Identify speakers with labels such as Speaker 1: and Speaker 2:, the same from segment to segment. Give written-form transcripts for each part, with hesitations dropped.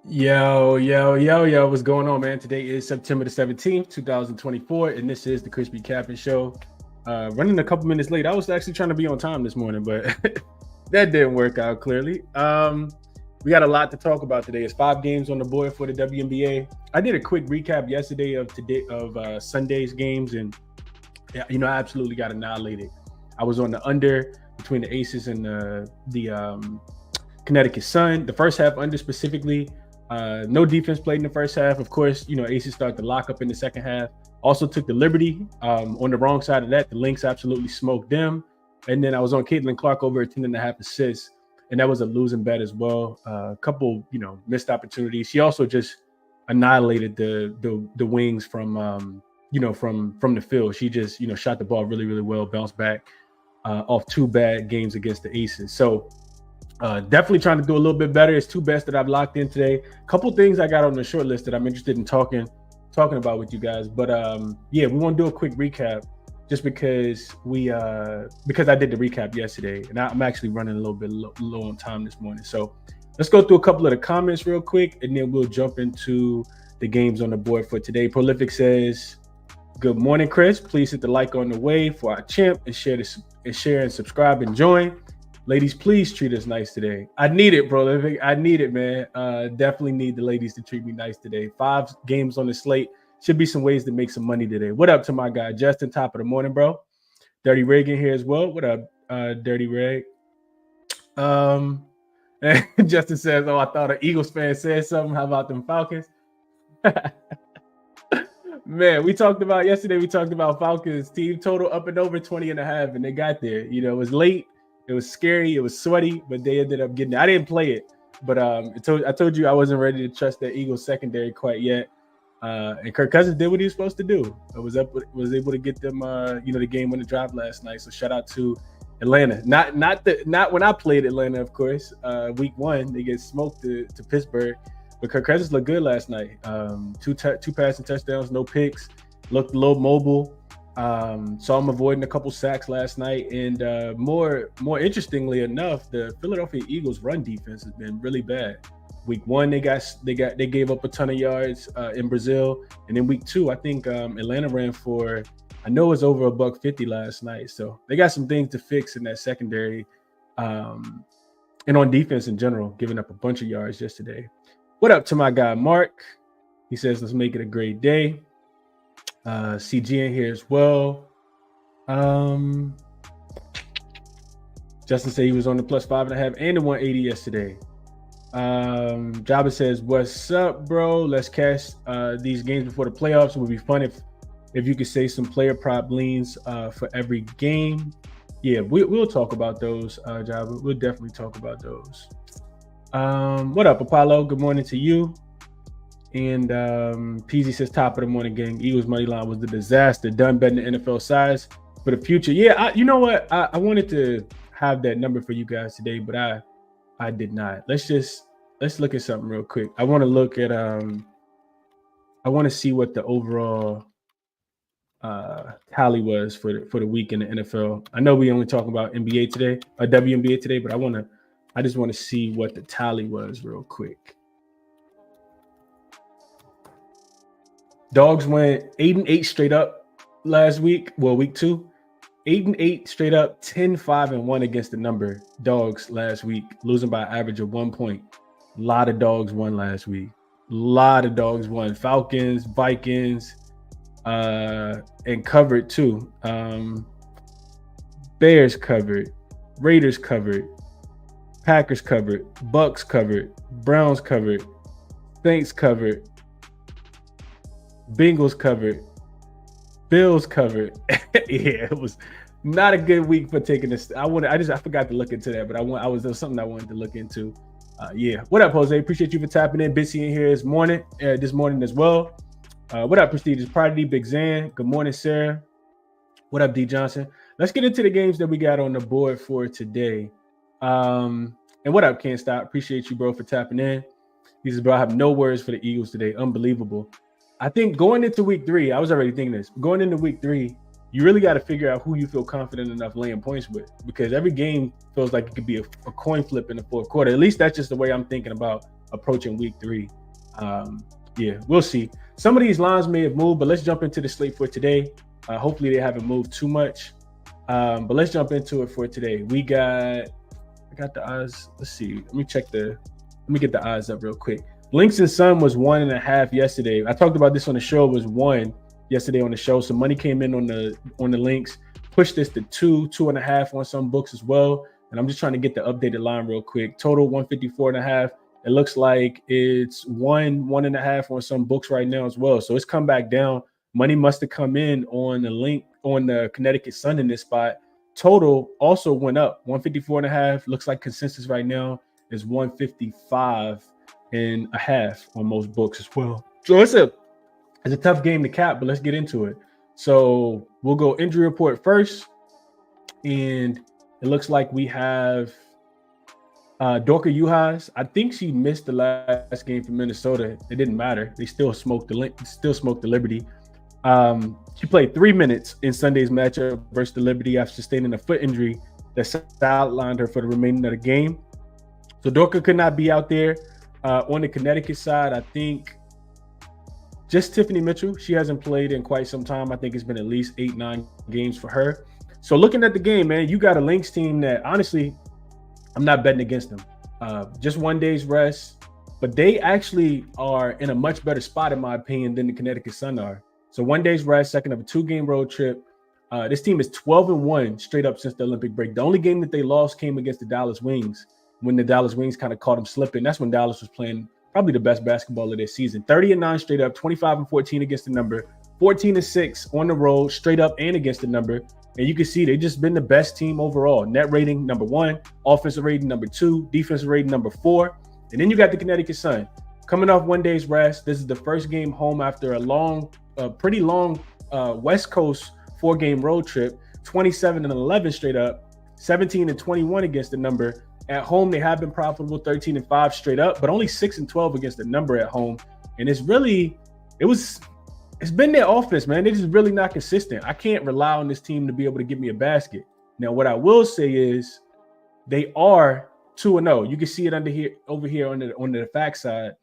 Speaker 1: Yo, what's going on, man? Today is September the 17th, 2024, and this is the ChrisBeCappinn Show. Running a couple minutes late. I was actually trying to be on time this morning, but that didn't work out clearly. We got a lot to talk about today. It's 5 games on the board for the WNBA. I did a quick recap yesterday of Sunday's games, and I absolutely got annihilated. I was on the under between the Aces and the Connecticut Sun. The first half under specifically. No defense played in the first half. Of course, Aces start to lock up in the second half. Also took the liberty on the wrong side of that. The Lynx absolutely smoked them. And then I was on Caitlin Clark over 10.5 assists. And that was a losing bet as well. A couple, missed opportunities. She also just annihilated the wings from the field. She just, shot the ball really, really well, bounced back off 2 bad games against the Aces. So definitely trying to do a little bit better. It's 2 bets that I've locked in today. Couple things I got on the short list that I'm interested in talking about with you guys. But we want to do a quick recap just because I did the recap yesterday, and I'm actually running a little bit low on time this morning. So let's go through a couple of the comments real quick, and then we'll jump into the games on the board for today. Prolific says, "Good morning, Chris. Please hit the like on the way for our champ and share and subscribe and join. Ladies, please treat us nice today." I need it, bro. I need it, man. Definitely need the ladies to treat me nice today. 5 games on the slate. Should be some ways to make some money today. What up to my guy, Justin? Top of the morning, bro. Dirty Reagan here as well. What up, Dirty Reg? And Justin says, "Oh, I thought an Eagles fan said something. How about them Falcons?" Man, we talked about Falcons team total up and over 20.5, and they got there. It was late. It was scary. It was sweaty, but they ended up getting it. I didn't play it, but I told you I wasn't ready to trust that Eagles secondary quite yet. And Kirk Cousins did what he was supposed to do. I was able to get them, the game winning drive last night. So shout out to Atlanta. Not when I played Atlanta, of course. Week 1 they get smoked to Pittsburgh, but Kirk Cousins looked good last night. 2 passing touchdowns, no picks. Looked a little mobile. Saw him avoiding a couple sacks last night, and more interestingly enough, the Philadelphia Eagles run defense has been really bad. Week 1 they gave up a ton of yards in Brazil, and in week 2 I think Atlanta ran for, I know it's over $150 last night. So they got some things to fix in that secondary, and on defense in general, giving up a bunch of yards yesterday. What up to my guy Mark? He says, "Let's make it a great day." CG in here as well. Justin said he was on the plus 5.5 and the 180 yesterday. Jabba says, "What's up, bro? Let's cash these games before the playoffs. It would be fun if you could say some player prop leans for every game." Yeah, we'll talk about those, Jabba. We'll definitely talk about those. What up, Apollo? Good morning to you. And Peasy says, "Top of the morning, gang. Eagles money line was the disaster. Done betting the NFL size for the future." Yeah, you know what? I wanted to have that number for you guys today, but I did not. Let's look at something real quick. I want to look at I want to see what the overall tally was for the week in the NFL. I know we only talking about NBA today, or WNBA today, but I just want to see what the tally was real quick. Dogs went 8-8 straight up last week. Well, week 2, 8-8 straight up, 10-5-1 against the number. Dogs last week, losing by an average of 1 point. A lot of dogs won last week. A lot of dogs won. Falcons, Vikings, and covered too. Bears covered, Raiders covered, Packers covered, Bucks covered, Browns covered, Saints covered, Bengals covered, Bills covered. Yeah, it was not a good week for taking this. I forgot to look into that, but there was something I wanted to look into. Yeah. What up, Jose? Appreciate you for tapping in. Bitsy in here this morning as well. What up, Prestigious Prodigy, Big Zan? Good morning, Sarah. What up, D Johnson? Let's get into the games that we got on the board for today. And what up, Can't Stop? Appreciate you, bro, for tapping in. He says, "Bro, I have no words for the Eagles today. Unbelievable." I think going into week 3, I was already thinking this. Going into week 3, you really got to figure out who you feel confident enough laying points with, because every game feels like it could be a coin flip in the fourth quarter. At least that's just the way I'm thinking about approaching week 3. Yeah, we'll see. Some of these lines may have moved, but let's jump into the slate for today. Hopefully they haven't moved too much. But let's jump into it for today. I got the odds. Let's see. Let me get the odds up real quick. Lynx and Sun was 1.5 yesterday. I talked about this on the show. It was 1 yesterday on the show. So money came in on the Lynx, pushed this to 2.5 on some books as well. And I'm just trying to get the updated line real quick. Total 154.5. It looks like it's 1.5 on some books right now as well. So it's come back down. Money must have come in on the Connecticut Sun in this spot. Total also went up 154.5. Looks like consensus right now is 155.5 on most books as well. So it's a tough game to cap, but let's get into it. So we'll go injury report first. And it looks like we have Dorka Juhász. I think she missed the last game for Minnesota. It didn't matter. They still smoked the Liberty. She played 3 minutes in Sunday's matchup versus the Liberty after sustaining a foot injury that sidelined her for the remaining of the game. So Dorka could not be out there. On the Connecticut side, I think just Tiffany Mitchell. She hasn't played in quite some time. I think it's been at least 8-9 games for her. So looking at the game, man, you got a Lynx team that honestly, I'm not betting against them. Just 1 day's rest, but they actually are in a much better spot, in my opinion, than the Connecticut Sun are. So 1 day's rest, second of a 2-game road trip. This team is 12-1 straight up since the Olympic break. The only game that they lost came against the Dallas Wings, when the Dallas Wings kind of caught them slipping. That's when Dallas was playing probably the best basketball of their season. 30-9 straight up, 25-14 against the number, 14-6 on the road straight up and against the number. And you can see they've just been the best team overall. Net rating number 1, offensive rating number 2, defensive rating number 4. And then you got the Connecticut Sun coming off 1 day's rest. This is the first game home after a pretty long West Coast 4-game road trip. 27-11 straight up, 17-21 against the number. At home, they have been profitable, 13-5 straight up, but only 6-12 against the number at home. And it's been their offense, man. They're just really not consistent. I can't rely on this team to be able to give me a basket. Now, what I will say is they are 2-0. You can see it over here on the fact side.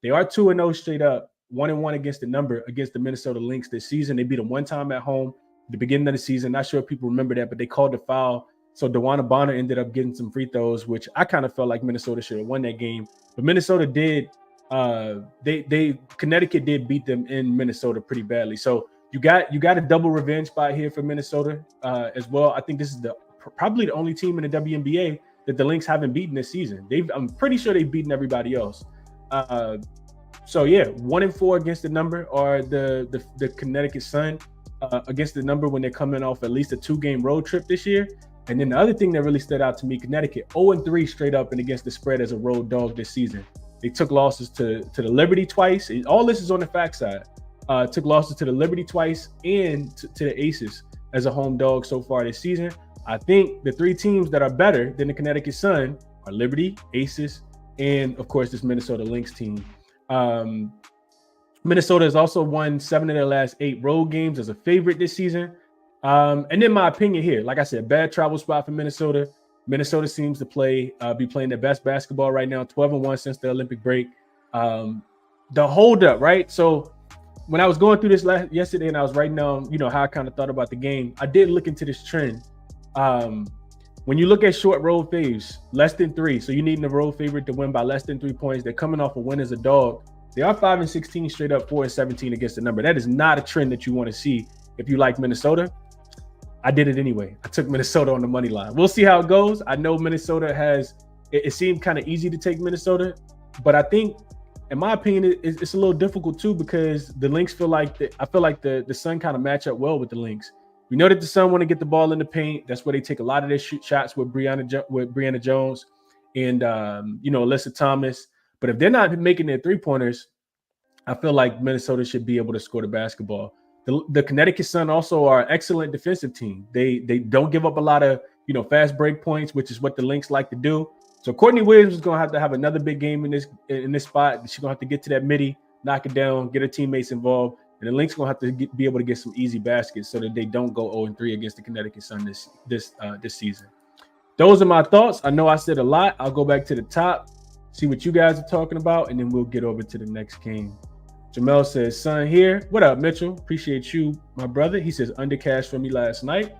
Speaker 1: They are 2-0 straight up, 1-1 against the number against the Minnesota Lynx this season. They beat them 1 time at home at the beginning of the season. Not sure if people remember that, but they called the foul. So DeWanna Bonner ended up getting some free throws, which I kind of felt like Minnesota should have won that game. But Minnesota did. Connecticut did beat them in Minnesota pretty badly. So you got a double revenge spot here for Minnesota as well. I think this is probably the only team in the WNBA that the Lynx haven't beaten this season. I'm pretty sure they've beaten everybody else. So yeah, 1-4 against the number, or the Connecticut Sun against the number when they're coming off at least a 2-game road trip this year. And then the other thing that really stood out to me, Connecticut 0-3 straight up and against the spread as a road dog this season. They took losses to the Liberty twice. All this is on the fact side. Took losses to the Liberty twice and to the Aces as a home dog so far this season. I think the 3 teams that are better than the Connecticut Sun are Liberty, Aces, and of course this Minnesota Lynx team. Minnesota has also won 7 of their last 8 road games as a favorite this season. And in my opinion here, like I said, bad travel spot for Minnesota. Minnesota seems to be playing their best basketball right now, 12-1 since the Olympic break. The hold up, right? So when I was going through this yesterday and I was writing down, how I kind of thought about the game, I did look into this trend. When you look at short road faves, less than 3, so you need the road favorite to win by less than 3 points. They're coming off a win as a dog. They are 5-16 straight up, 4-17 against the number. That is not a trend that you want to see if you like Minnesota. I did it anyway. I took Minnesota on the money line. We'll see how it goes. I know Minnesota it seemed kind of easy to take Minnesota, but I think, in my opinion, it's a little difficult too, because the Lynx I feel like the Sun kind of match up well with the Lynx. We know that the Sun want to get the ball in the paint. That's where they take a lot of their shots with Brianna Jones and Alyssa Thomas. But if they're not making their 3-pointers, I feel like Minnesota should be able to score the basketball. The Connecticut Sun also are an excellent defensive team. They don't give up a lot of fast break points, which is what the Lynx like to do. So Courtney Williams is going to have another big game in this spot. She's going to have to get to that midi, knock it down, get her teammates involved, and the Lynx going to have to be able to get some easy baskets so that they don't go 0-3 against the Connecticut Sun this season. Those are my thoughts. I know I said a lot. I'll go back to the top. see what you guys are talking about, and then we'll get over to the next game. Jamel says, son here. What up, Mitchell? Appreciate you, my brother. He says, undercash for me last night.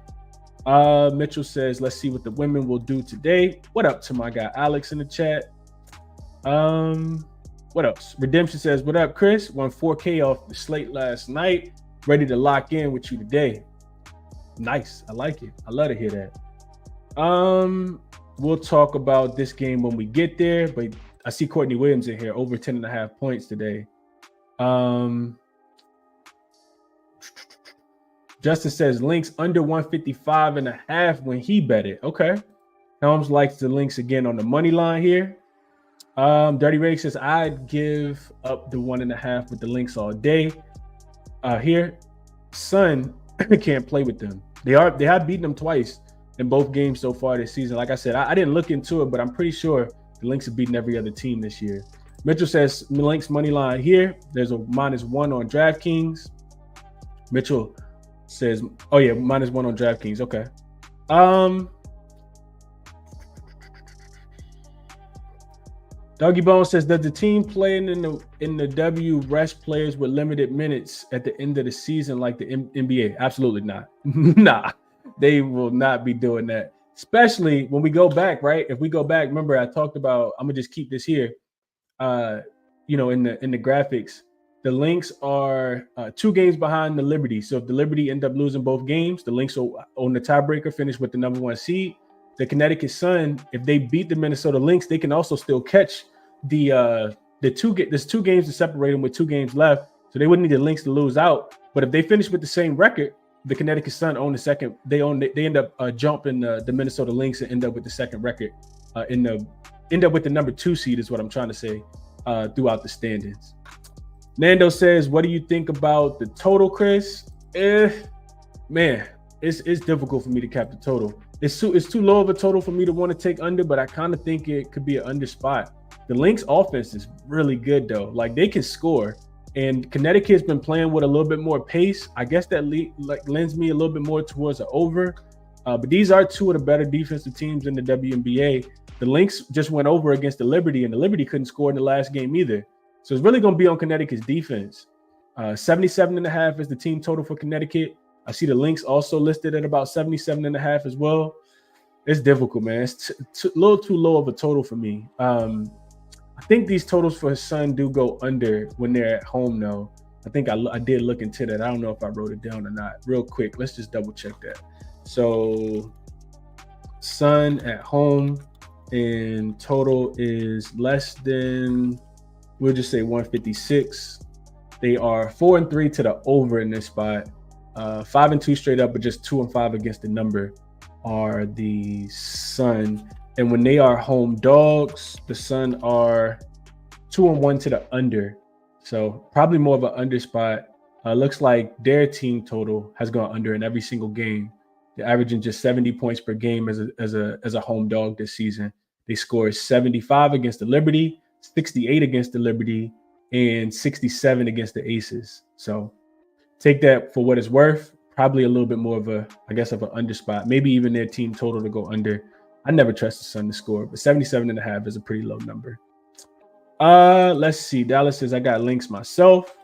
Speaker 1: Mitchell says, let's see what the women will do today. What up to my guy Alex in the chat? What else? Redemption says, what up, Chris? Won 4K off the slate last night. Ready to lock in with you today. Nice. I like it. I love to hear that. We'll talk about this game when we get there, but I see Courtney Williams in here, over 10.5 points today. Justin says Lynx under 155.5 when he bet it. Okay. Helms likes the Lynx again on the money line here. Dirty Ray says I'd give up the 1.5 with the Lynx all day. Here, Sun can't play with them. They have beaten them twice in both games so far this season. Like I said, I didn't look into it, but I'm pretty sure the Lynx have beaten every other team this year. Mitchell says Lynx money line here. There's a -1 on DraftKings. Mitchell says, oh yeah, -1 on DraftKings. Okay. Doggy Bone says, does the team playing in the W rest players with limited minutes at the end of the season like the NBA? Absolutely not. Nah, they will not be doing that. Especially when we go back, right? If we go back, remember I talked about, I'm gonna just keep this here. In the graphics, the Lynx are 2 games behind the Liberty. So if the Liberty end up losing both games, the Lynx will own the tiebreaker, finish with the number 1 seed. The Connecticut Sun, if they beat the Minnesota Lynx, they can also still catch there's 2 games to separate them with 2 games left. So they wouldn't need the Lynx to lose out. But if they finish with the same record, the Connecticut Sun own the second. They end up jumping the Minnesota Lynx and end up with the second record. End up with the number 2 seed is what I'm trying to say throughout the standings. Nando says, what do you think about the total, Chris? Man, it's difficult for me to cap the total. It's too low of a total for me to want to take under, but I kind of think it could be an under spot. The Lynx offense is really good though. Like they can score, and Connecticut's been playing with a little bit more pace. I guess that lends me a little bit more towards the over. But these are 2 of the better defensive teams in the WNBA. The Lynx just went over against the Liberty, and the Liberty couldn't score in the last game either. So it's really going to be on Connecticut's defense. 77.5 is the team total for Connecticut. I see the Lynx also listed at about 77.5 as well. It's difficult, man. It's a little too low of a total for me. I think these totals for his son do go under when they're at home, though. I think I did look into that. I don't know if I wrote it down or not. Real quick, let's just double check that. So, Sun at home and total is less than, we'll just say 156. They are 4-3 to the over in this spot. 5-2 straight up, but just 2-5 against the number are the Sun. And when they are home dogs, the Sun are 2-1 to the under. So probably more of an under spot. Looks like their team total has gone under in every single game. They're averaging just 70 points per game as a home dog this season. They scored 75 against the Liberty, 68 against the Liberty, and 67 against the Aces. So take that for what it's worth. Probably a little bit more of an under spot. Maybe even their team total to go under. I never trust the Sun to score, but 77.5 is a pretty low number. Let's see. Dallas says I got Lynx myself.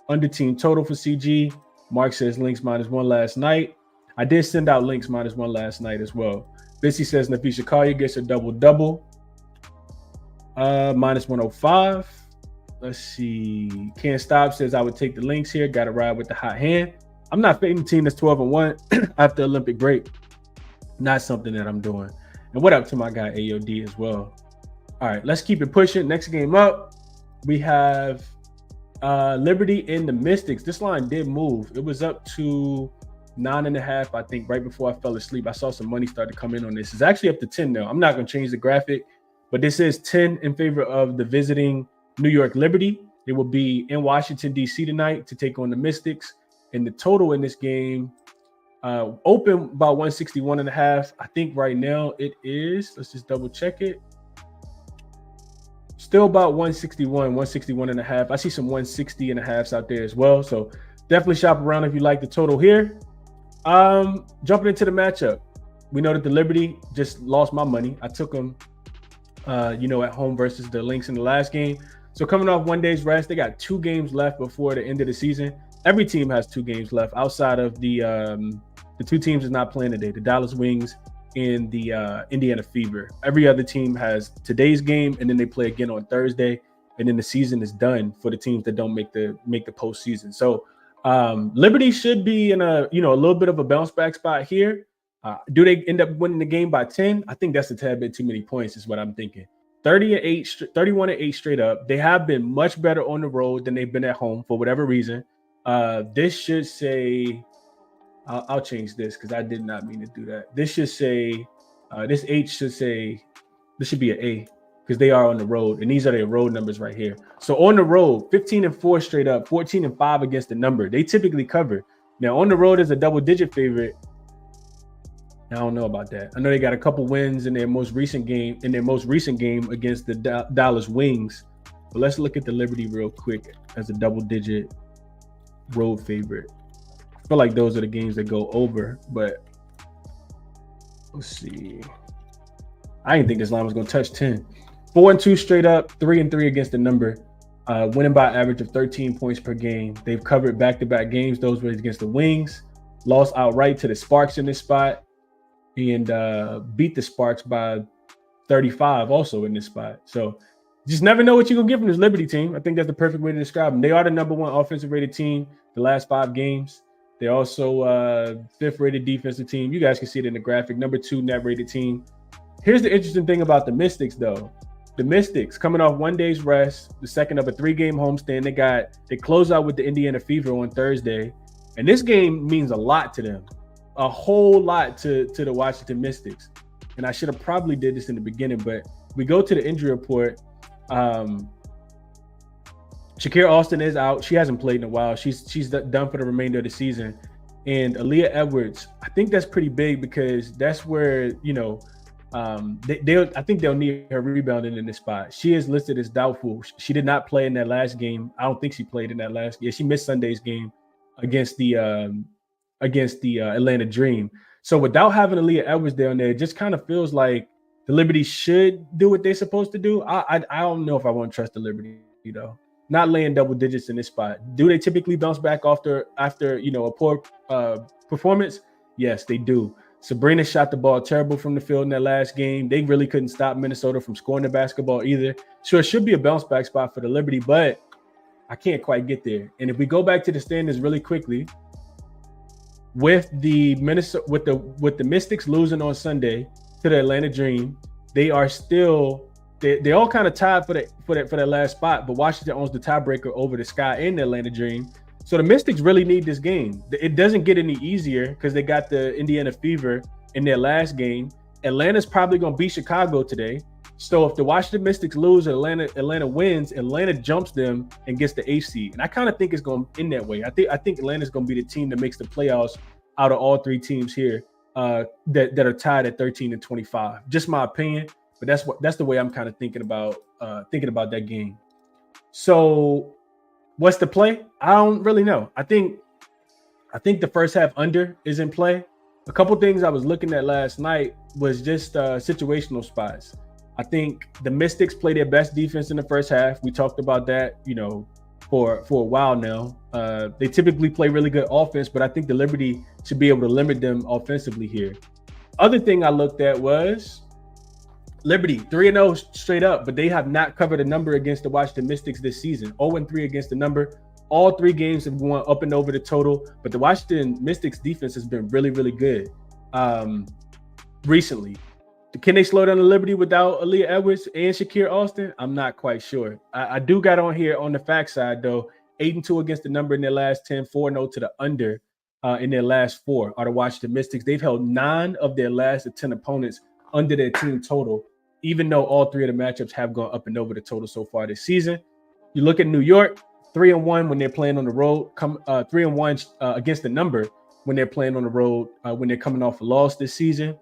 Speaker 1: Under team total for CG. Mark says Lynx -1 last night. I did send out Lynx -1 last night as well. Bissy says Nafisha Collier gets a double-double. -105. Let's see. Can't Stop says I would take the Lynx here. Got to ride with the hot hand. I'm not fading the team that's 12-1 after Olympic break. Not something that I'm doing. And what up to my guy AOD as well. All right, let's keep it pushing. Next game up, we have Liberty and the Mystics. This line did move. It was up to 9.5, I think, right before I fell asleep. I saw some money start to come in on this. It's actually up to 10 now. I'm not going to change the graphic, but this is 10 in favor of the visiting New York Liberty. It will be in Washington, D.C. tonight to take on the Mystics. And the total in this game, open about 161.5. I think right now it is, let's just double check it. Still about 161.5. I see some 160.5s out there as well. So definitely shop around if you like the total here. Jumping into the matchup. We know that the Liberty just lost my money. I took them at home versus the Lynx in the last game. So coming off 1 day's rest, they got 2 games left before the end of the season. Every team has 2 games left outside of the 2 teams is not playing today, the Dallas Wings and the Indiana Fever. Every other team has today's game, and then they play again on Thursday, and then the season is done for the teams that don't make the postseason. So Liberty should be in a little bit of a bounce back spot here. Do they end up winning the game by 10? I think that's a tad bit too many points is what I'm thinking. 31-8 straight up. They have been much better on the road than they've been at home for whatever reason. This should say, I'll change this because I did not mean to do that. This should say, this H should say, this should be an A because they are on the road, and these are their road numbers right here. So on the road, 15-4 straight up, 14-5 against the number. They typically cover. Now on the road as a double-digit favorite, I don't know about that. I know they got a couple wins in their most recent game against the Dallas Wings. But let's look at the Liberty real quick as a double-digit road favorite. I feel like those are the games that go over, but let's see. I didn't think this line was going to touch 10. 4-2 straight up, 3-3 against the number, winning by an average of 13 points per game. They've covered back-to-back games. Those were against the Wings, lost outright to the Sparks in this spot, and beat the Sparks by 35 also in this spot. So just never know what you're going to get from this Liberty team. I think that's the perfect way to describe them. They are the number 1 offensive rated team the last 5 games. They're also 5th rated defensive team. You guys can see it in the graphic. Number 2 net rated team. Here's the interesting thing about the Mystics, though. The Mystics coming off 1 day's rest, the second of a 3-game homestand. They close out with the Indiana Fever on Thursday. And this game means a lot to them. A whole lot to the Washington Mystics. And I should have probably did this in the beginning, but we go to the injury report. Shakira Austin is out. She hasn't played in a while. She's done for the remainder of the season. And Aaliyah Edwards, I think that's pretty big because that's where, I think they'll need her rebounding in this spot. She is listed as doubtful. She did not play in that last game. I don't think she played in that last game. She missed Sunday's game against the Atlanta Dream. So without having Aaliyah Edwards down there, it just kind of feels like the Liberty should do what they're supposed to do. I don't know if I want to trust the Liberty, not laying double digits in this spot. Do they typically bounce back after a poor performance? Yes, they do. Sabrina shot the ball terrible from the field in that last game. They really couldn't stop Minnesota from scoring the basketball either. So it should be a bounce back spot for the Liberty, but I can't quite get there. And if we go back to the standings really quickly, with the Mystics losing on Sunday to the Atlanta Dream, they are still they're all kind of tied for that last spot. But Washington owns the tiebreaker over the Sky and the Atlanta Dream. So the Mystics really need this game. It doesn't get any easier because they got the Indiana Fever in their last game. Atlanta's probably going to beat Chicago today. So if the Washington Mystics lose and Atlanta wins, Atlanta jumps them and gets the 8th seed. And I kind of think it's going to end that way. I think Atlanta's going to be the team that makes the playoffs out of all 3 teams here that are tied at 13 and 25. Just my opinion, but that's the way I'm kind of thinking about that game. So what's the play? I don't really know. I think the first half under is in play. A couple things I was looking at last night was just situational spots. I think the Mystics play their best defense in the first half. We talked about that, for a while now. They typically play really good offense, but I think the Liberty should be able to limit them offensively here. Other thing I looked at was Liberty 3-0 straight up, but they have not covered a number against the Washington Mystics this season. 0-3 against the number. All 3 games have gone up and over the total, but the Washington Mystics defense has been really, really good recently. Can they slow down the Liberty without Aaliyah Edwards and Shakira Austin? I'm not quite sure. I do got on here on the fact side, though. 8-2 against the number in their last 10, 4-0 to the under in their last 4 are the Washington Mystics. They've held 9 of their last 10 opponents under their team total, even though all 3 of the matchups have gone up and over the total so far this season. You look at New York, 3-1 when they're playing on the road, 3-1 against the number when they're playing on the road, when they're coming off a loss this season.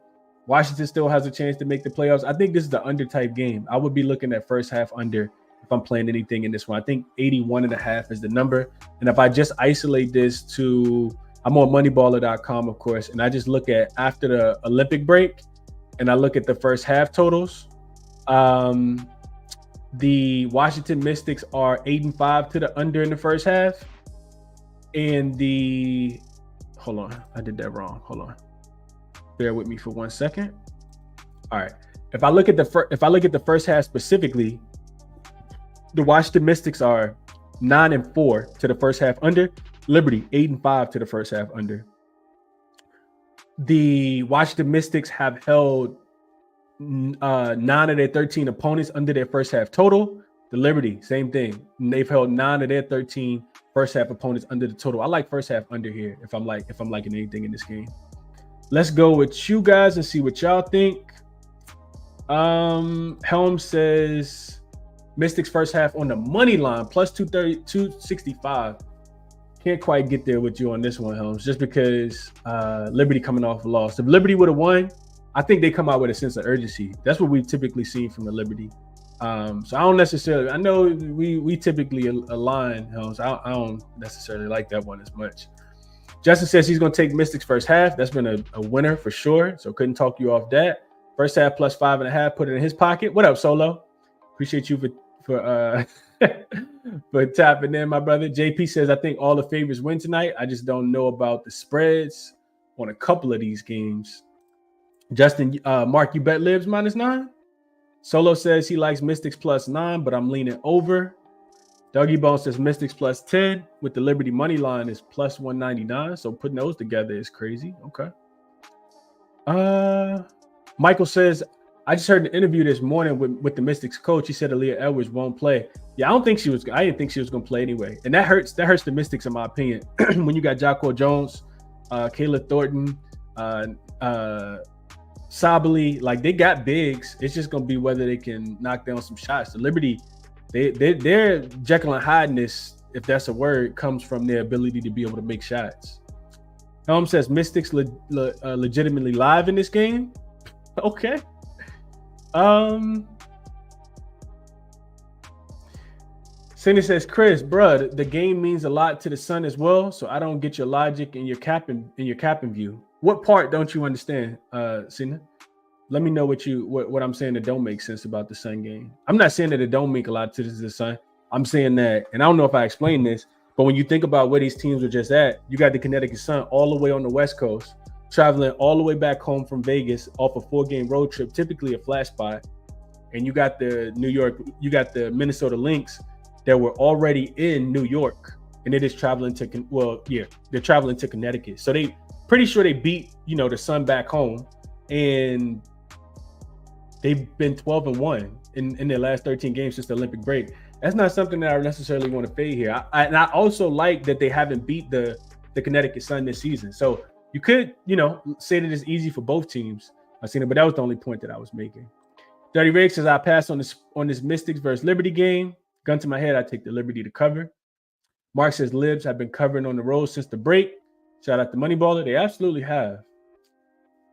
Speaker 1: Washington still has a chance to make the playoffs. I think this is the under type game. I would be looking at first half under if I'm playing anything in this one. I think 81.5 is the number. And if I just isolate this to, I'm on moneyballer.com, of course, and I just look at after the Olympic break and I look at the first half totals, The Washington Mystics are 8-5 to the under in the first half. And hold on, I did that wrong. Hold on. Bear with me for 1 second. All right. If I look at the first half specifically, the Washington Mystics are 9-4 to the first half under. Liberty 8-5 to the first half under. The Washington Mystics have held 9 of their 13 opponents under their first half total. The Liberty, same thing. They've held 9 of their 13 first half opponents under the total. I like first half under here if I'm liking anything in this game. Let's go with you guys and see what y'all think. Helm says Mystics first half on the money line plus 230, 265. Can't quite get there with you on this one, Helms, just because Liberty coming off a loss. If Liberty would have won, I think they come out with a sense of urgency. That's what we've typically seen from the Liberty. So I don't necessarily, I know we typically align, Helms. I don't necessarily like that one as much. Justin says he's going to take Mystics first half. That's been a winner for sure. So couldn't talk you off that. First half plus 5.5, put it in his pocket. What up, Solo? Appreciate you for for tapping in, my brother. JP says, I think all the favorites win tonight. I just don't know about the spreads on a couple of these games. Justin, Mark, you bet Libs -9. Solo says he likes Mystics +9, but I'm leaning over. Dougie Bone says Mystics +10 with the Liberty money line is +199. So putting those together is crazy. Okay. Michael says, I just heard an interview this morning with the Mystics coach. He said Aaliyah Edwards won't play. Yeah, I didn't think she was going to play anyway. And that hurts the Mystics in my opinion. When you got Jocko Jones, Kayla Thornton, Sabali, like they got bigs. It's just going to be whether they can knock down some shots. The Liberty, their Jekyll and Hyde-ness, if that's a word, comes from their ability to be able to make shots. Helm says Mystics legitimately live in this game. Okay. Cindy says, Chris, bruh, the game means a lot to the Sun as well, so I don't get your logic in your capping view. What part don't you understand, Cindy? Let me know what I'm saying that don't make sense about the Sun game. I'm not saying that it don't make a lot to the Sun. I'm saying that, and I don't know if I explained this, but when you think about where these teams are just at, you got the Connecticut Sun all the way on the West Coast, traveling all the way back home from Vegas off a 4-game road trip, typically a flash spot. And you got the Minnesota Lynx that were already in New York, and they're just traveling they're traveling to Connecticut. So they pretty sure they beat, the Sun back home, and they've been 12-1 in their last 13 games since the Olympic break. That's not something that I necessarily want to fade here. And I also like that they haven't beat the Connecticut Sun this season. So you could, say that it's easy for both teams. I've seen it, but that was the only point that I was making. Dirty Rig says I pass on this Mystics versus Liberty game. Gun to my head, I take the Liberty to cover. Mark says Libs have been covering on the road since the break. Shout out to Moneyballer. They absolutely have.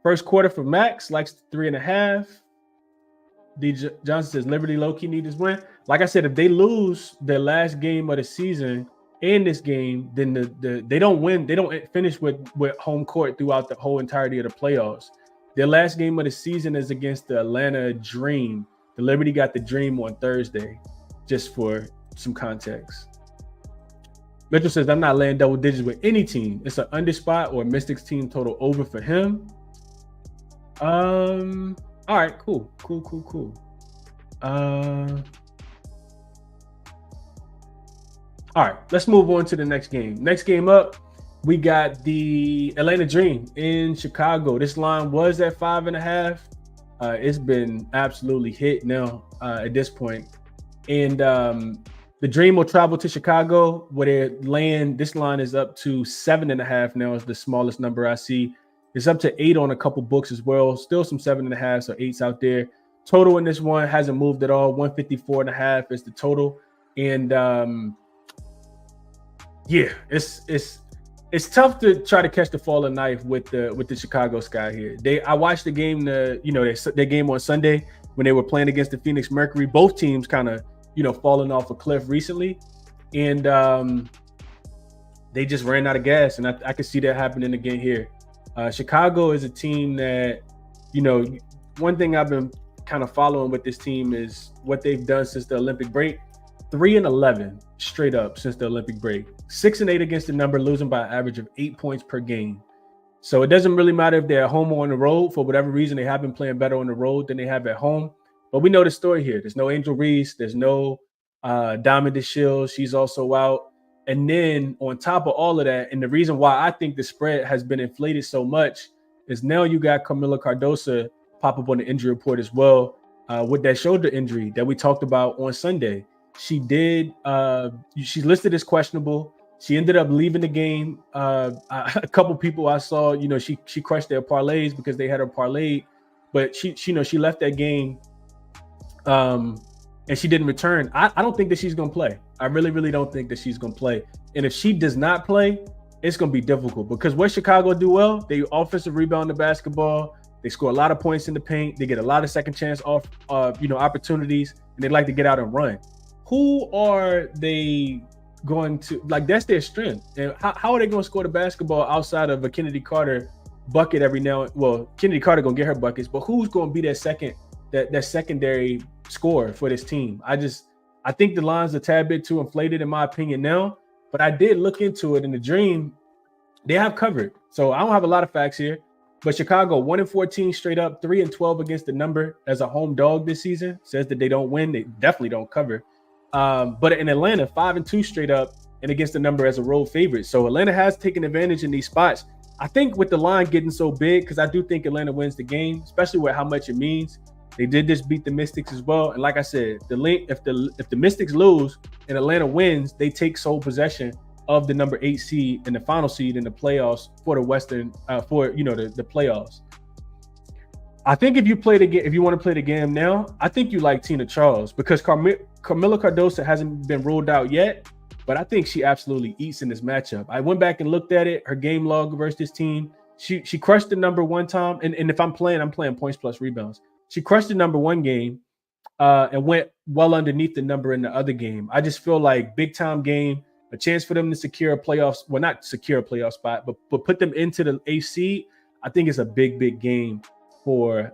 Speaker 1: First quarter for Max, likes 3.5. D. Johnson says Liberty low-key need this win. Like I said, if they lose their last game of the season in this game, then they don't win. They don't finish with home court throughout the whole entirety of the playoffs. Their last game of the season is against the Atlanta Dream. The Liberty got the Dream on Thursday, just for some context. Mitchell says, I'm not laying double digits with any team. It's an under spot or a Mystics team total over for him. All right, cool. All right, let's move on to the next game. Next game up, we got the Atlanta Dream in Chicago. This line was at 5.5. It's been absolutely hit now at this point. And the Dream will travel to Chicago where they're laying. This line is up to 7.5 now is the smallest number I see. It's up to 8 on a couple books as well. Still some 7.5, so 8s out there. Total in this one hasn't moved at all. 154.5 is the total. And it's tough to try to catch the falling knife with the Chicago sky here. I watched the game, their game on Sunday when they were playing against the Phoenix Mercury. Both teams kind of, falling off a cliff recently, and they just ran out of gas. And I could see that happening again here. Chicago is a team that, one thing I've been kind of following with this team is what they've done since the Olympic break. 3-11 straight up since the Olympic break. 6-8 against the number, losing by an average of 8 points per game. So it doesn't really matter if they're at home or on the road. For whatever reason, they have been playing better on the road than they have at home. But we know the story here. There's no Angel Reese. There's no Diamond DeShields. She's also out. And then on top of all of that, and the reason why I think the spread has been inflated so much is now you got Camila Cardoso pop up on the injury report as well with that shoulder injury that we talked about on Sunday. She did. She's listed as questionable. She ended up leaving the game. A couple people I saw, she crushed their parlays because they had her parlayed, but she left that game, and she didn't return. I don't think that she's gonna play. I really, really don't think that she's gonna play. And if she does not play, it's gonna be difficult because what Chicago do well, they offensive rebound the basketball. They score a lot of points in the paint. They get a lot of second chance opportunities, and they like to get out and run. Who are they going to, that's their strength? And how are they going to score the basketball outside of a Kennedy Carter bucket every now and then? Well, Kennedy Carter going to get her buckets, but who's going to be that secondary scorer for this team? I think the line's a tad bit too inflated in my opinion now, but I did look into it in the dream. They have covered. So I don't have a lot of facts here, but Chicago 1-14 straight up, 3-12 against the number as a home dog this season. Says that they don't win. They definitely don't cover. But in Atlanta, 5-2 straight up and against the number as a road favorite. So Atlanta has taken advantage in these spots. I think with the line getting so big, because I do think Atlanta wins the game, especially with how much it means. They did just beat the Mystics as well. And like I said, if the Mystics lose and Atlanta wins, they take sole possession of the number 8 seed and the final seed in the playoffs for the Western, the playoffs. I think if you want to play the game now, I think you like Tina Charles because Camila Cardoso hasn't been ruled out yet, but I think she absolutely eats in this matchup. I went back and looked at it, her game log versus this team. She crushed the number one time, and if I'm playing points plus rebounds. She crushed the number one game and went well underneath the number in the other game. I just feel like big time game, a chance for them to secure a playoffs, well, not secure a playoff spot, but put them into the AC. I think it's a big, big game for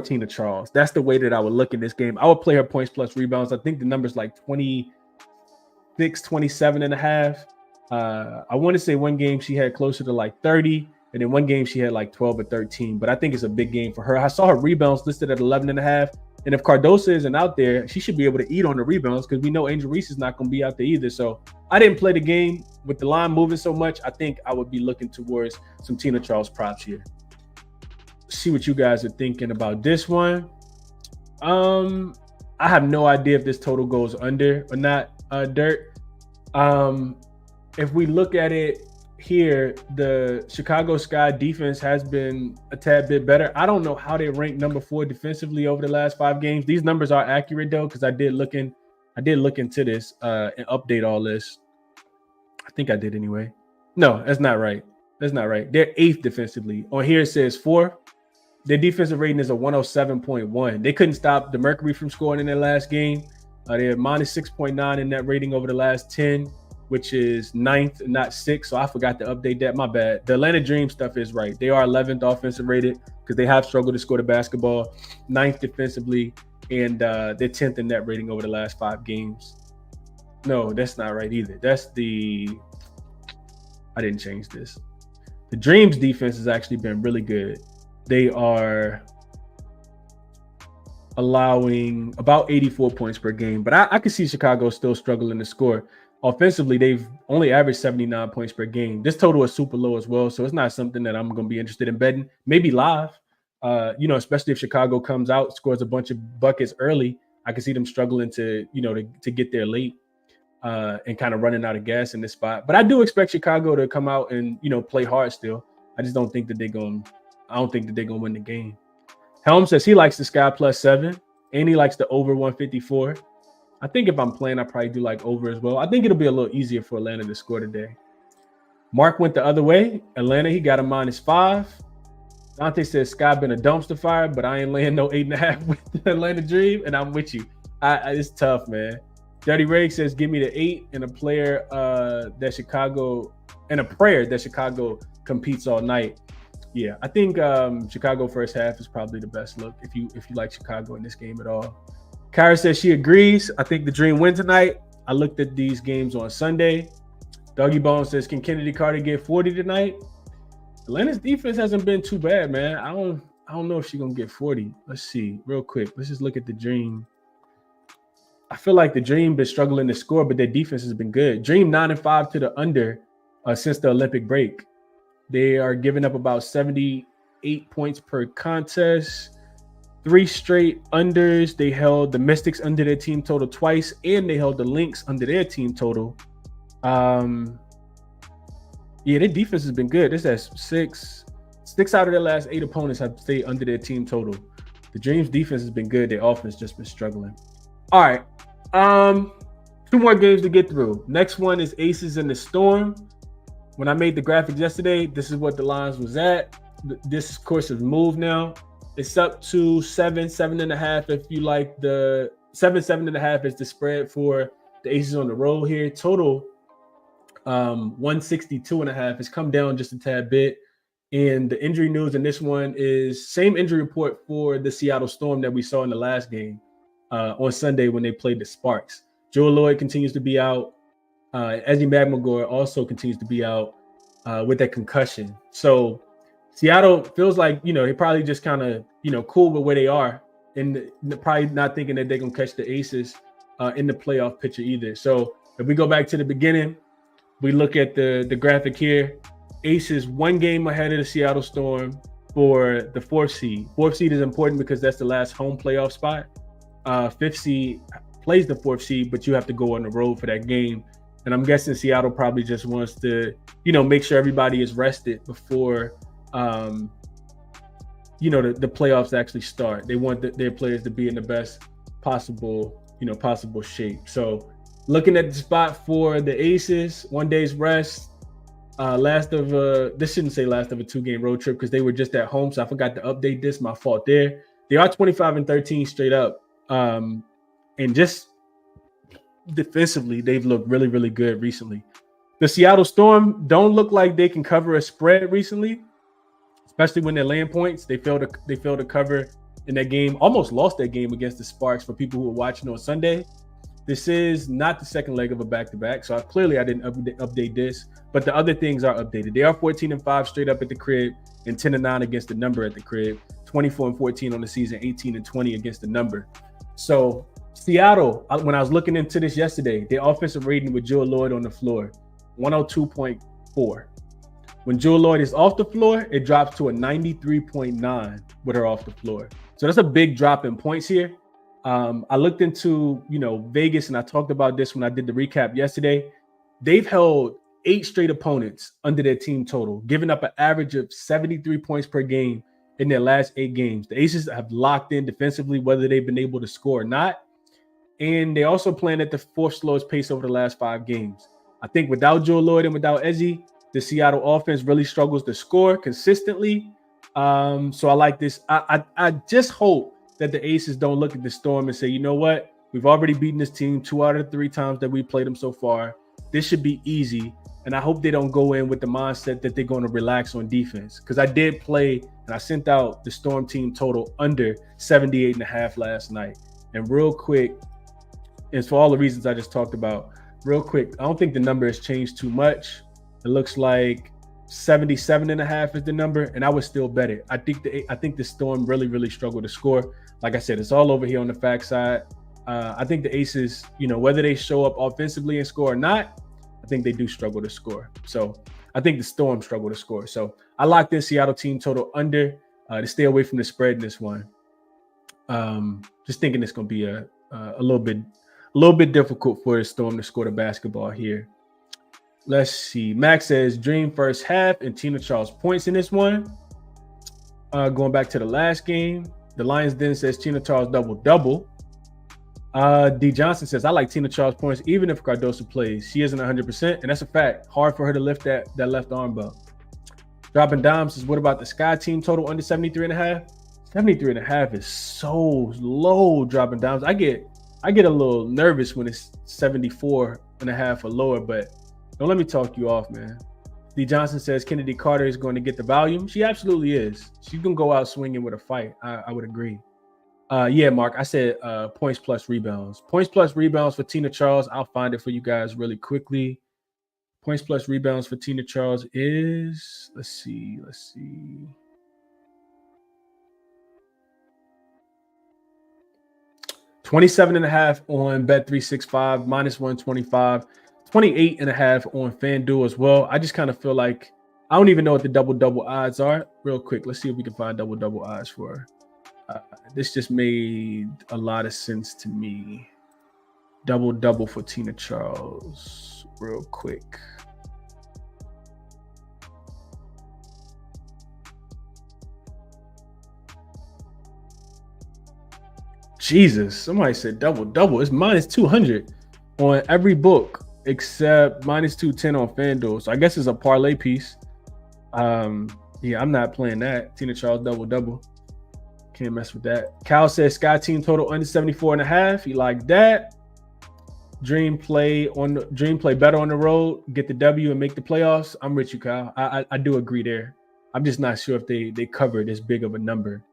Speaker 1: Tina Charles. That's the way that I would look at this game. I would play her points plus rebounds. I think the number's like 26, 27 and a half. I want to say one game she had closer to like 30, and then one game she had like 12 or 13. But I think it's a big game for her. I saw her rebounds listed at 11 and a half. And if Cardoso isn't out there, she should be able to eat on the rebounds because we know Angel Reese is not going to be out there either. So I didn't play the game with the line moving so much. I think I would be looking towards some Tina Charles props here. See what you guys are thinking about this one. I have no idea if this total goes under or not, Dirt. If we look at it here, the Chicago Sky defense has been a tad bit better. I don't know how they rank number 4 defensively over the last 5 games. These numbers are accurate though, because I did look into this and update all this. I think I did anyway. No, that's not right. They're 8th defensively. On here it says 4th. Their defensive rating is a 107.1. They couldn't stop the Mercury from scoring in their last game. They're minus 6.9 in that rating over the last 10, which is 9th, not 6th. So I forgot to update that. My bad. The Atlanta Dream stuff is right. They are 11th offensive rated because they have struggled to score the basketball. 9th defensively, and they're 10th in that rating over the last 5 games. No, that's not right either. I didn't change this. The Dreams defense has actually been really good. They are allowing about 84 points per game, but I can see Chicago still struggling to score. Offensively, they've only averaged 79 points per game. This total is super low as well, so it's not something that I'm going to be interested in betting. Maybe live, especially if Chicago comes out, scores a bunch of buckets early. I can see them struggling to get there late and kind of running out of gas in this spot. But I do expect Chicago to come out and, play hard still. I just don't think that they're going to win the game. Helm says he likes the Sky plus 7 and he likes the over 154. I think if I'm playing, I probably do like over as well. I think it'll be a little easier for Atlanta to score today. Mark went the other way. Atlanta, he got a -5. Dante says Sky been a dumpster fire, but I ain't laying no 8.5 with the Atlanta Dream, and I'm with you. It's tough, man. Dirty Ray says give me the 8 and a prayer that Chicago competes all night. Yeah, I think Chicago first half is probably the best look if you like Chicago in this game at all. Kara says she agrees. I think the Dream win tonight. I looked at these games on Sunday. Doggy Bone says, can Kennedy Carter get 40 tonight? Atlanta's defense hasn't been too bad, man. I don't know if she's gonna get 40. Let's see real quick. Let's just look at the Dream. I feel like the Dream been struggling to score, but their defense has been good. Dream 9-5 to the under since the Olympic break. They are giving up about 78 points per contest. 3 straight unders. They held the Mystics under their team total twice, and they held the Lynx under their team total. Yeah, their defense has been good. This has 6 out of their last 8 opponents have stayed under their team total. The Dreams defense has been good. Their offense just been struggling. All right. 2 more games to get through. Next one is Aces and the Storm. When I made the graphics yesterday, this is what the lines was at. This, of course, has moved now. It's up to 7.5. If you like the 7.5 is the spread for the Aces on the road here. Total 162.5 has come down just a tad bit. And the injury news in this one is same injury report for the Seattle Storm that we saw in the last game on Sunday when they played the Sparks. Joel Lloyd continues to be out. Ezzy Magmagor also continues to be out with that concussion. So Seattle feels like, they probably just kind of, cool with where they are and probably not thinking that they're going to catch the Aces in the playoff picture either. So if we go back to the beginning, we look at the graphic here. Aces 1 game ahead of the Seattle Storm for the 4th seed. 4th seed is important because that's the last home playoff spot. 5th seed plays the 4th seed, but you have to go on the road for that game. And I'm guessing Seattle probably just wants to, make sure everybody is rested before, the playoffs actually start. They want their players to be in the best possible shape. So looking at the spot for the Aces, 1 day's rest, this shouldn't say last of a 2-game road trip because they were just at home. So I forgot to update this. My fault there. They are 25-13 straight up. And just defensively, they've looked really, really good recently. The Seattle Storm don't look like they can cover a spread recently, especially when they're laying points. They failed to cover in that game. Almost lost that game against the Sparks for people who were watching on Sunday. This is not the second leg of a back-to-back, so I didn't update this, but the other things are updated. They are 14-5 straight up at the crib and 10-9 against the number at the crib, 24-14 on the season, 18-20 against the number. So Seattle, when I was looking into this yesterday, their offensive rating with Joel Lloyd on the floor, 102.4. When Joel Lloyd is off the floor, it drops to a 93.9 with her off the floor. So that's a big drop in points here. I looked into, Vegas, and I talked about this when I did the recap yesterday. They've held 8 straight opponents under their team total, giving up an average of 73 points per game in their last 8 games. The Aces have locked in defensively, whether they've been able to score or not. And they also playing at the 4th slowest pace over the last 5 games. I think without Joel Lloyd and without Ezzy, the Seattle offense really struggles to score consistently. So I like this. I just hope that the Aces don't look at the Storm and say, you know what? We've already beaten this team 2 out of the 3 times that we played them so far. This should be easy. And I hope they don't go in with the mindset that they're going to relax on defense. Because I did play and I sent out the Storm team total under 78.5 last night. And real quick, and for all the reasons I just talked about, real quick, I don't think the number has changed too much. It looks like 77.5 is the number, and I would still bet it. I think the Storm really, really struggle to score. Like I said, it's all over here on the fact side. I think the Aces, whether they show up offensively and score or not, I think they do struggle to score. So I think the Storm struggle to score. So I locked in Seattle team total under to stay away from the spread in this one. Just thinking it's going to be a little bit difficult for the Storm to score the basketball here. Let's see. Max says Dream first half and Tina Charles points in this one. Going back to the last game, the Lions Den says Tina Charles double-double. D Johnson says I like Tina Charles points even if Cardoso plays. She isn't 100%, and that's a fact. Hard for her to lift that left arm bump. Dropping Dime says, what about the Sky team total under 73.5? 73.5 is so low. Dropping Dimes. I get a little nervous when it's 74.5 or lower, but don't let me talk you off, man. D. Johnson says Kennedy Carter is going to get the volume. She absolutely is. She can go out swinging with a fight. I would agree. Yeah, Mark, I said points plus rebounds. Points plus rebounds for Tina Charles. I'll find it for you guys really quickly. Points plus rebounds for Tina Charles is, let's see. 27.5 on Bet365, minus 125. 28.5 on FanDuel as well. I just kind of feel like I don't even know what the double odds are. Real quick, let's see if we can find double odds for her. This just made a lot of sense to me. Double for Tina Charles. Real quick. Jesus, somebody said double. It's minus 200 on every book except minus 210 on FanDuel. So I guess it's a parlay piece. Yeah, I'm not playing that. Tina Charles double. Can't mess with that. Cal says Sky Team total under 74.5. He liked that. Dream play better on the road, get the W and make the playoffs. I'm with you, Kyle. I do agree there. I'm just not sure if they cover this big of a number.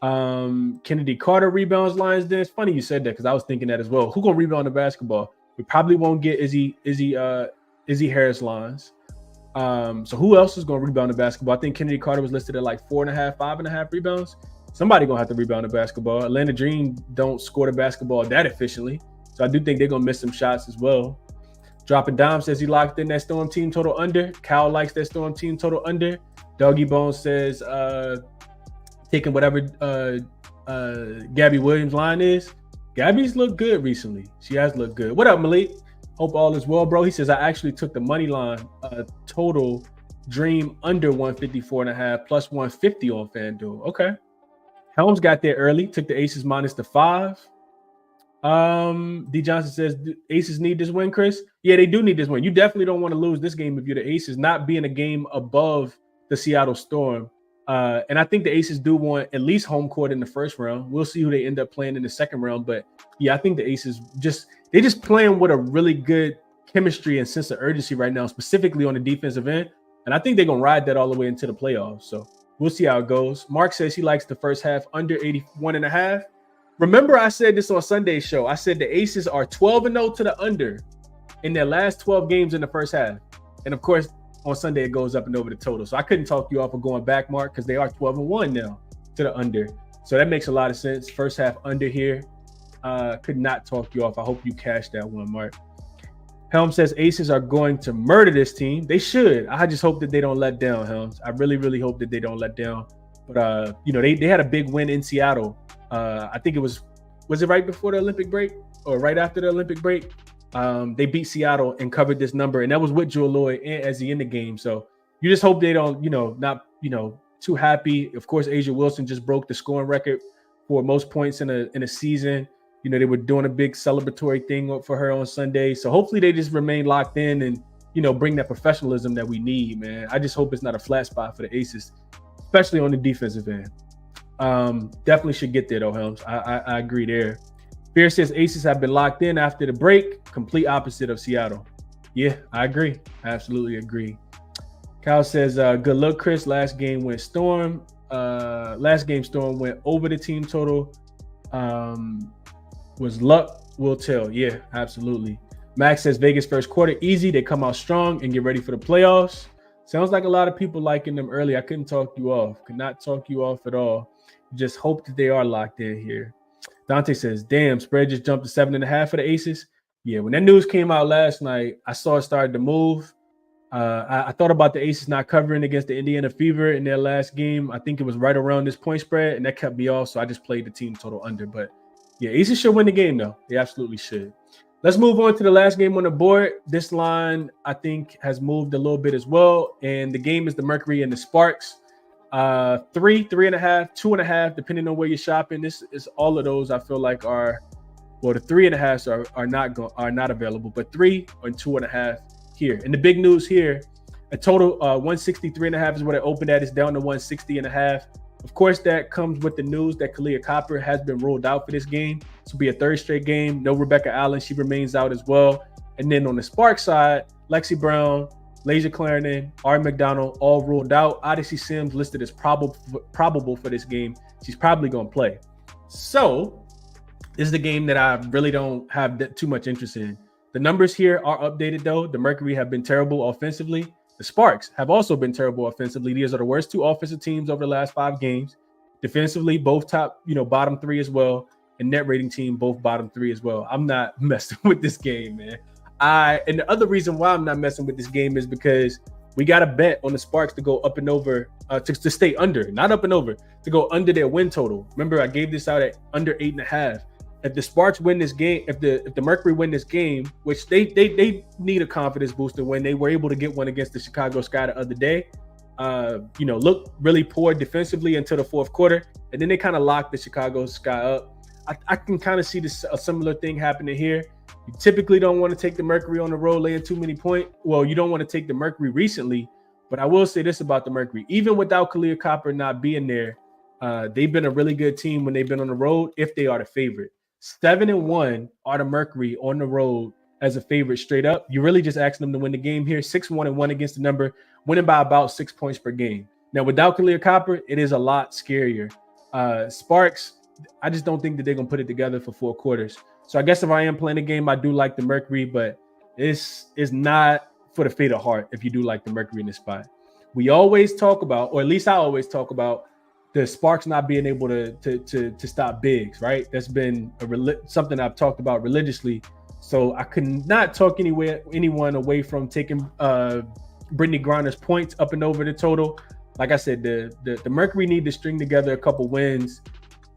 Speaker 1: Kennedy Carter rebounds lines. Then it's funny you said that because I was thinking that as well. Who gonna rebound the basketball? We probably won't get Izzy Harris lines. So who else is gonna rebound the basketball? I think Kennedy Carter was listed at like 4.5, 5.5 rebounds. Somebody gonna have to rebound the basketball. Atlanta Dream don't score the basketball that efficiently, so I do think they're gonna miss some shots as well. Dropping Dime says he locked in that Storm team total under. Cal likes that Storm team total under. Doggy Bones says taking whatever Gabby Williams line is. Gabby's looked good recently. She has looked good. What up, Malik? Hope all is well, bro. He says, I actually took the money line total Dream under 154.5 plus 150 on FanDuel. Okay. Helms got there early. Took the Aces minus the 5. D. Johnson says, Aces need this win, Chris? Yeah, they do need this win. You definitely don't want to lose this game if you're the Aces, not being a game above the Seattle Storm. And I think the Aces do want at least home court in the first round. We'll see who they end up playing in the second round. But yeah, I think the Aces they're just playing with a really good chemistry and sense of urgency right now, specifically on the defensive end. And I think they're gonna ride that all the way into the playoffs. So we'll see how it goes. Mark says he likes the first half under 81.5. Remember, I said this on Sunday's show. I said the Aces are 12-0 to the under in their last 12 games in the first half. And of course, on Sunday, it goes up and over the total. So I couldn't talk you off of going back, Mark, because they are 12-1 now to the under. So that makes a lot of sense. First half under here. Could not talk you off. I hope you cashed that one, Mark. Helms says Aces are going to murder this team. They should. I just hope that they don't let down, Helms. I really, really hope that they don't let down. But, they had a big win in Seattle. I think it was it right before the Olympic break or right after the Olympic break? They beat Seattle and covered this number, and that was with Jewel Lloyd and Ezzy in the game. So you just hope they don't, not too happy. Of course, Asia Wilson just broke the scoring record for most points in a season. They were doing a big celebratory thing for her on Sunday. So hopefully they just remain locked in and bring that professionalism that we need, man. I just hope it's not a flat spot for the Aces, especially on the defensive end. Definitely should get there though, Helms. I agree there. Fear says Aces have been locked in after the break. Complete opposite of Seattle. Yeah, I agree. I absolutely agree. Kyle says, good luck, Chris. Last game went Storm. Last game Storm went over the team total. Was luck, will tell. Yeah, absolutely. Max says Vegas first quarter easy. They come out strong and get ready for the playoffs. Sounds like a lot of people liking them early. I couldn't talk you off. Could not talk you off at all. Just hope that they are locked in here. Dante says, damn, spread just jumped to 7.5 for the Aces. Yeah, when that news came out last night, I saw it started to move. I thought about the Aces not covering against the Indiana Fever in their last game. I think it was right around this point spread, and that kept me off, so I just played the team total under. But yeah, Aces should win the game, though. They absolutely should. Let's move on to the last game on the board. This line, I think, has moved a little bit as well, and the game is the Mercury and the Sparks. 3, 3.5, 2.5, depending on where you're shopping. This is all of those I feel like the 3.5s are not available, but 3 and 2.5 here. And the big news here, a total 163.5 is what it opened at. It's down to 160.5. Of course, that comes with the news that Kalia Copper has been ruled out for this game. This will be a third straight game. No Rebecca Allen, she remains out as well. And then on the Spark side, Lexi Brown, Laser Clarendon, R. McDonald, all ruled out. Odyssey Sims listed as probable for this game. She's probably going to play. So this is the game that I really don't have too much interest in. The numbers here are updated, though. The Mercury have been terrible offensively. The Sparks have also been terrible offensively. These are the worst two offensive teams over the last 5 games. Defensively, both top, bottom 3 as well. And net rating team, both bottom 3 as well. I'm not messing with this game, man. And the other reason why I'm not messing with this game is because we got a bet on the Sparks to go up and over, to stay under, not up and over, to go under their win total. Remember, I gave this out at under 8.5. If the Sparks win this game, if the Mercury win this game, which they need a confidence booster when they were able to get one against the Chicago Sky the other day, look really poor defensively until the fourth quarter, and then they kind of locked the Chicago Sky up. I can kind of see a similar thing happening here. You typically don't want to take the Mercury on the road laying too many points. Well, you don't want to take the Mercury recently, but I will say this about the Mercury. Even without ChrisBeCappinn not being there, they've been a really good team when they've been on the road if they are the favorite. 7-1 are the Mercury on the road as a favorite straight up. You're really just asking them to win the game here. 6-1-1 against the number, winning by about 6 points per game. Now, without ChrisBeCappinn, it is a lot scarier. Sparks, I just don't think that they're going to put it together for 4 quarters. So I guess if I am playing a game, I do like the Mercury, but it's not for the faint of heart if you do like the Mercury in this spot. We always talk about, or at least I always talk about, the Sparks not being able to stop bigs, right? That's been something I've talked about religiously. So I could not talk anyone away from taking Brittany Griner's points up and over the total. Like I said, the Mercury need to string together a couple wins.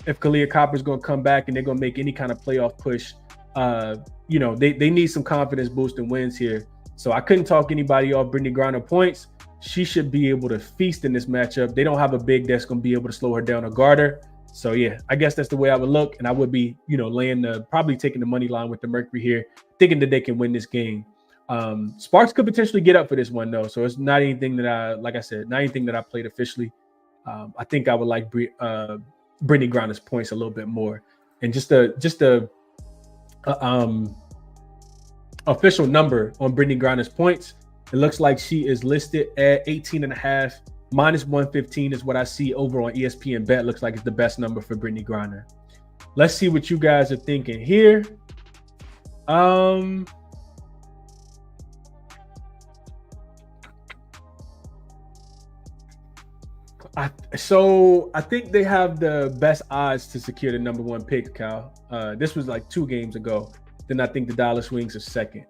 Speaker 1: If ChrisBeCappinn is going to come back and they're going to make any kind of playoff push, they need some confidence boosting wins here. So I couldn't talk anybody off Brittany Griner points. She should be able to feast in this matchup. They don't have a big that's going to be able to slow her down or guard her. So yeah, I guess that's the way I would look. And I would be, probably taking the money line with the Mercury here, thinking that they can win this game. Sparks could potentially get up for this one though. So it's not anything that not anything that I played officially. I think I would like Brittany Griner's points a little bit more. And just a official number on Brittany Griner's points. It looks like she is listed at 18.5. Minus 115 is what I see over on ESPN Bet. Looks like it's the best number for Brittany Griner. Let's see what you guys are thinking here. I think they have the best odds to secure the number 1 pick, Cal. This was like 2 games ago. Then I think the dollar swings are second.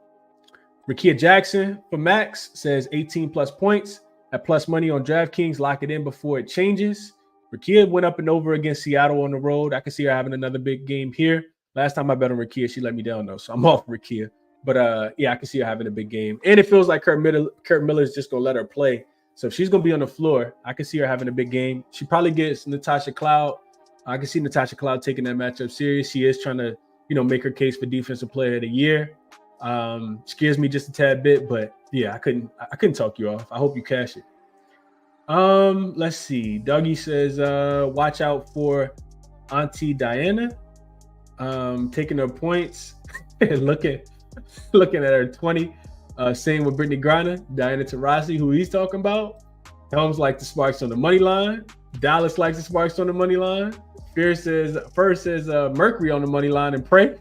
Speaker 1: Rakia Jackson for Max says 18 plus points at plus money on DraftKings. Lock it in before it changes. Rakia went up and over against Seattle on the road. I can see her having another big game here. Last time I bet on Rakia, she let me down though, so I'm off Rakia. But I can see her having a big game. And it feels like Kurt Miller is just gonna let her play. So if she's gonna be on the floor, I can see her having a big game. She probably gets Natasha Cloud. I can see Natasha Cloud taking that matchup serious. She is trying to, make her case for defensive player of the year. Scares me just a tad bit, but yeah, I couldn't talk you off. I hope you cash it. Let's see. Dougie says, watch out for Auntie Diana. Taking her points and looking at her 20. Same with Brittany Griner, Diana Taurasi, who he's talking about. Helms like the Sparks on the money line. Dallas likes the Sparks on the money line. First says Mercury on the money line and pray.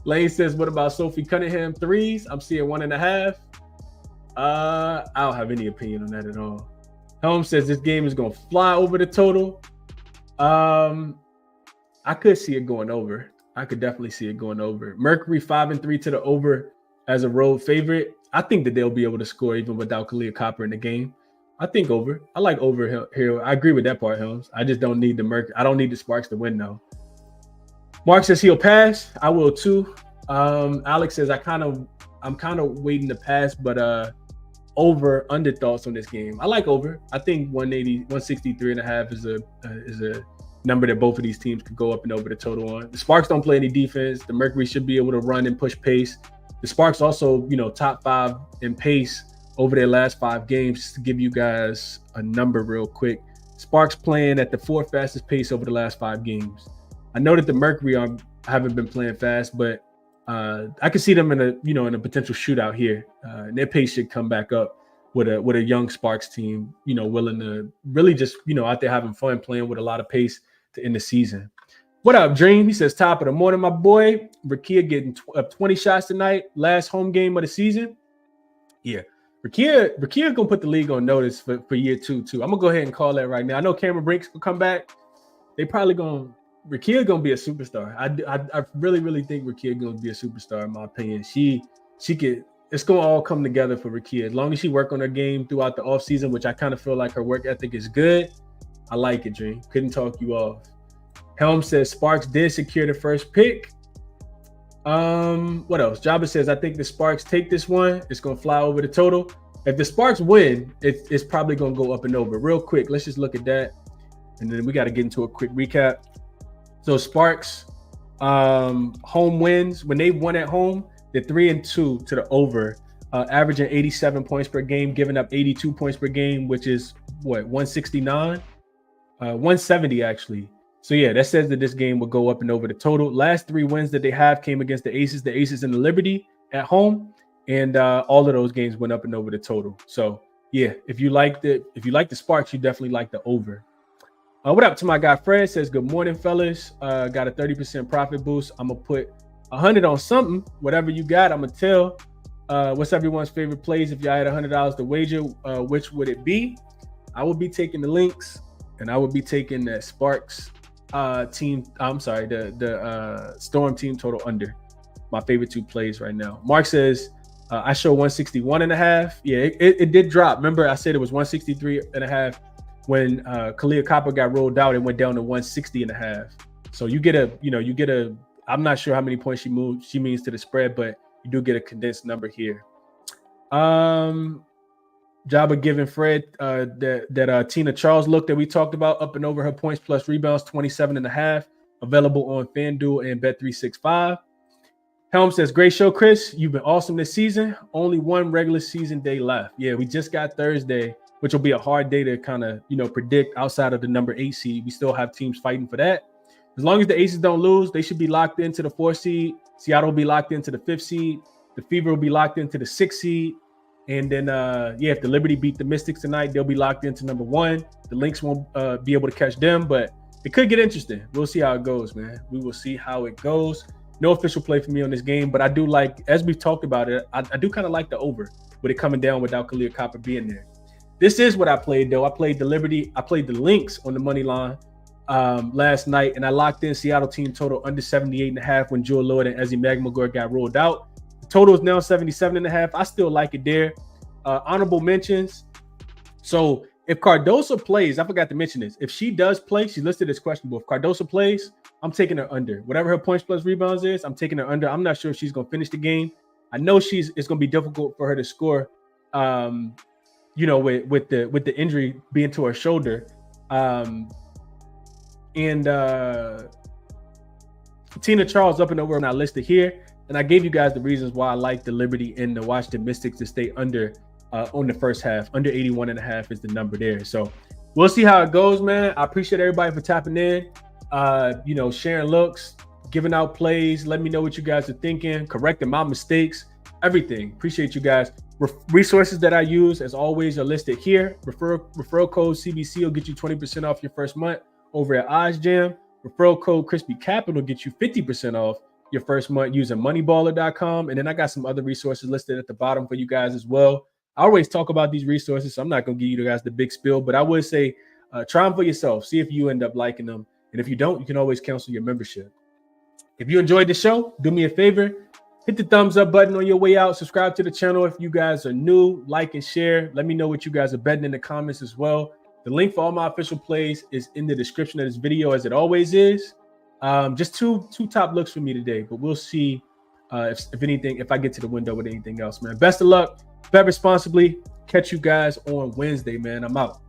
Speaker 1: Lane says, what about Sophie Cunningham threes? I'm seeing 1.5. I don't have any opinion on that at all. Helms says this game is going to fly over the total. I could see it going over. I could definitely see it going over. Mercury 5-3 to the over as a road favorite. I think that they'll be able to score even without ChrisBeCappinn in the game. I think over. I like over here. I agree with that part, Helms. I just don't need the Mercury. I don't need the Sparks to win though. Mark says he'll pass. I will too. Alex says I'm kind of waiting to pass, but over under thoughts on this game. I like over. I think 163.5 is a number that both of these teams could go up and over the total on. The Sparks don't play any defense. The Mercury should be able to run and push pace. The Sparks also, top 5 in pace over their last 5 games. Just to give you guys a number real quick. Sparks playing at the 4th fastest pace over the last 5 games. I know that the Mercury haven't been playing fast, but I could see them in a potential shootout here. And their pace should come back up with a young Sparks team, willing to really just, out there having fun, playing with a lot of pace to end the season. What up, Dream? He says, top of the morning, my boy. Rakia getting up 20 shots tonight. Last home game of the season. Yeah. Rakia gonna put the league on notice for year two. I'm gonna go ahead and call that right now. I know Cameron Breaks will come back. They probably Rakia gonna be a superstar. I really think Rakia gonna be a superstar in my opinion. She could. It's gonna all come together for Rakia as long as she work on her game throughout the offseason, which I kind of feel like her work ethic is good. I like it, Dream. Couldn't talk you off. Helm says Sparks did secure the first pick. What else? Jabba says, I think the Sparks take this one. It's going to fly over the total. If the Sparks win, it's probably going to go up and over. Real quick, let's just look at that. And then we got to get into a quick recap. So Sparks home wins. When they won at home, they're 3-2 to the over, averaging 87 points per game, giving up 82 points per game, which is 169? 170 actually. So yeah, that says that this game will go up and over the total. Last 3 wins that they have came against the Aces and the Liberty at home, and all of those games went up and over the total. So yeah, if you like the Sparks, you definitely like the over. What up to my guy Fred? Says good morning, fellas. Got a 30% profit boost. I'm gonna put 100 on something. Whatever you got, I'm gonna tell. What's everyone's favorite plays? If y'all had $100 to wager, which would it be? I would be taking the Lynx, and I would be taking the Sparks team. I'm sorry, the Storm team total under. My favorite 2 plays right now. Mark says I show 161.5. Yeah, it did drop. Remember, I said it was 163.5 when Kalia Copper got rolled out. It went down to 160.5. So you get a. I'm not sure how many points she means to the spread, but you do get a condensed number here. Jabba giving Fred that Tina Charles look that we talked about up and over her points plus rebounds, 27.5, available on FanDuel and Bet365. Helm says, great show, Chris. You've been awesome this season. Only one regular season day left. Yeah, we just got Thursday, which will be a hard day to kind of, predict outside of the number 8 seed. We still have teams fighting for that. As long as the Aces don't lose, they should be locked into the 4 seed. Seattle will be locked into the 5th seed. The Fever will be locked into the 6th seed. And then, if the Liberty beat the Mystics tonight, they'll be locked into number 1. The Lynx won't be able to catch them, but it could get interesting. We'll see how it goes, man. We will see how it goes. No official play for me on this game, but I do like, as we've talked about it, I do kind of like the over with it coming down without Kalia Copper being there. This is what I played, though. I played the Lynx on the money line last night, and I locked in Seattle team total under 78.5 when Jewel Lloyd and Ezzy Magmagor got rolled out. The total is now 77.5. I still like it there. Honorable mentions. So if Cardoso plays, I forgot to mention this. If she does play, she's listed as questionable. If Cardoso plays, I'm taking her under. Whatever her points plus rebounds is, I'm taking her under. I'm not sure if she's going to finish the game. I know it's going to be difficult for her to score, with the injury being to her shoulder. Tina Charles up and over and I listed here. And I gave you guys the reasons why I like the Liberty and the Washington Mystics to stay under on the first half. Under 81.5 is the number there. So we'll see how it goes, man. I appreciate everybody for tapping in, sharing looks, giving out plays. Let me know what you guys are thinking, correcting my mistakes, everything. Appreciate you guys. Resources that I use, as always, are listed here. Referral code CBC will get you 20% off your first month over at OzJam. Referral code ChrisBeCappinn will get you 50% off your first month using moneyballer.com. And then I got some other resources listed at the bottom for you guys as well. I always talk about these resources, so I'm not going to give you guys the big spill, but I would say try them for yourself. See if you end up liking them. And if you don't, you can always cancel your membership. If you enjoyed the show, do me a favor. Hit the thumbs up button on your way out. Subscribe to the channel if you guys are new. Like and share. Let me know what you guys are betting in the comments as well. The link for all my official plays is in the description of this video, as it always is. Just two top looks for me today, but we'll see if I get to the window with anything else, man. Best of luck. Bet responsibly. Catch you guys on Wednesday, man. I'm out.